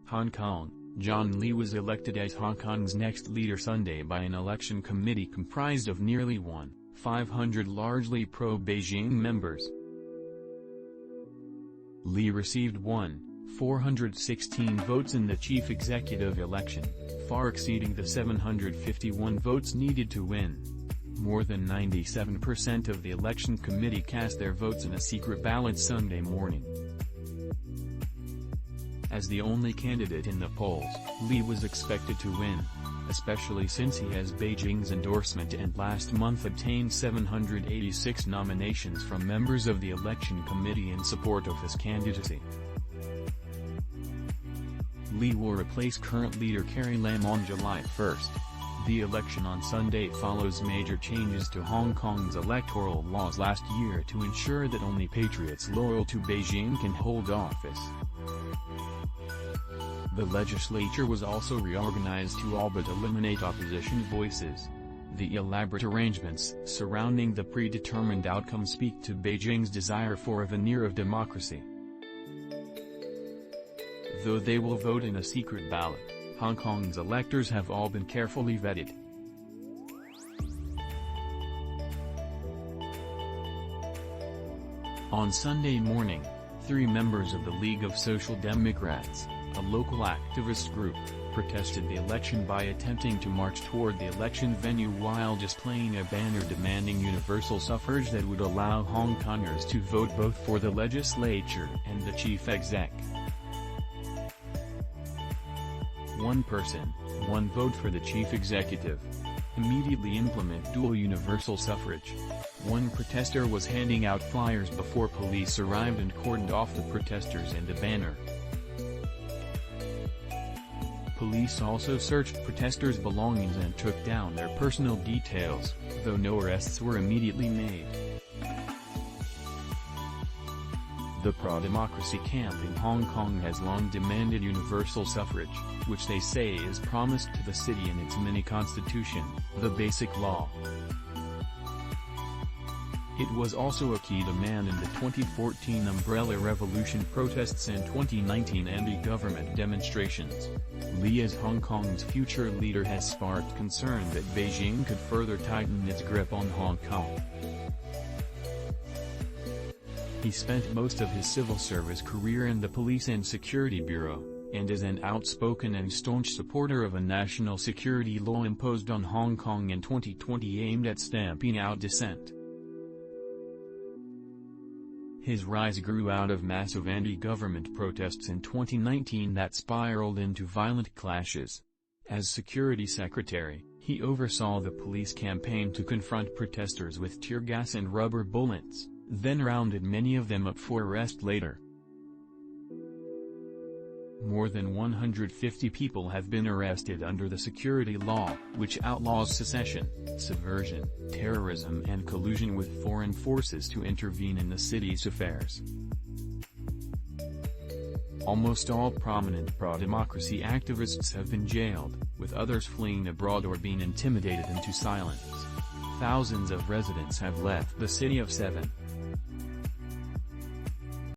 Hong Kong, John Lee was elected as Hong Kong's next leader Sunday by an election committee comprised of nearly 1,500 largely pro-Beijing members. Lee received 416 votes in the chief executive election, far exceeding the 751 votes needed to win. More than 97% of the election committee cast their votes in a secret ballot Sunday morning. As the only candidate in the polls, Lee was expected to win, especially since he has Beijing's endorsement and last month obtained 786 nominations from members of the election committee in support of his candidacy. Lee will replace current leader Carrie Lam on July 1. The election on Sunday follows major changes to Hong Kong's electoral laws last year to ensure that only patriots loyal to Beijing can hold office. The legislature was also reorganized to all but eliminate opposition voices. The elaborate arrangements surrounding the predetermined outcome speak to Beijing's desire for a veneer of democracy. Though they will vote in a secret ballot, Hong Kong's electors have all been carefully vetted. On Sunday morning, 3 members of the League of Social Democrats, a local activist group, protested the election by attempting to march toward the election venue while displaying a banner demanding universal suffrage that would allow Hong Kongers to vote both for the legislature and the chief exec. One person, one vote for the chief executive. Immediately implement dual universal suffrage. One protester was handing out flyers before police arrived and cordoned off the protesters and the banner. Police also searched protesters' belongings and took down their personal details, though no arrests were immediately made. The pro-democracy camp in Hong Kong has long demanded universal suffrage, which they say is promised to the city in its mini-constitution, the Basic Law. It was also a key demand in the 2014 Umbrella Revolution protests and 2019 anti-government demonstrations. Lee as Hong Kong's future leader has sparked concern that Beijing could further tighten its grip on Hong Kong. He spent most of his civil service career in the Police and Security Bureau, and is an outspoken and staunch supporter of a national security law imposed on Hong Kong in 2020 aimed at stamping out dissent. His rise grew out of massive anti-government protests in 2019 that spiraled into violent clashes. As security secretary, he oversaw the police campaign to confront protesters with tear gas and rubber bullets, then rounded many of them up for arrest later. More than 150 people have been arrested under the security law, which outlaws secession, subversion, terrorism and collusion with foreign forces to intervene in the city's affairs. Almost all prominent pro-democracy activists have been jailed, with others fleeing abroad or being intimidated into silence. Thousands of residents have left the city of 7